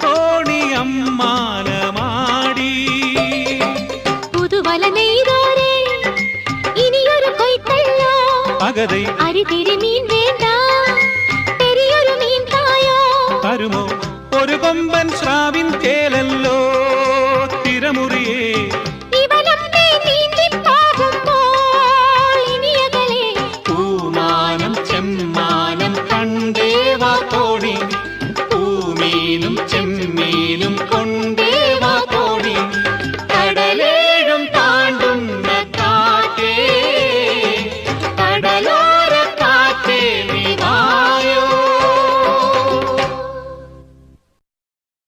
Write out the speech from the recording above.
തോണി അമ്മാനമാടി. പുതുവല നെയ്തോരേ ഇനിയൊരു കൊയ്ത്തല്ലോ, പകതൈ അരിതിരി മീൻ വേണ്ട പെരിയൊരു മീൻ തായോ. തരുമോ ഒരു കൊമ്പൻ സ്രാവിൻ ചേലല്ലോ.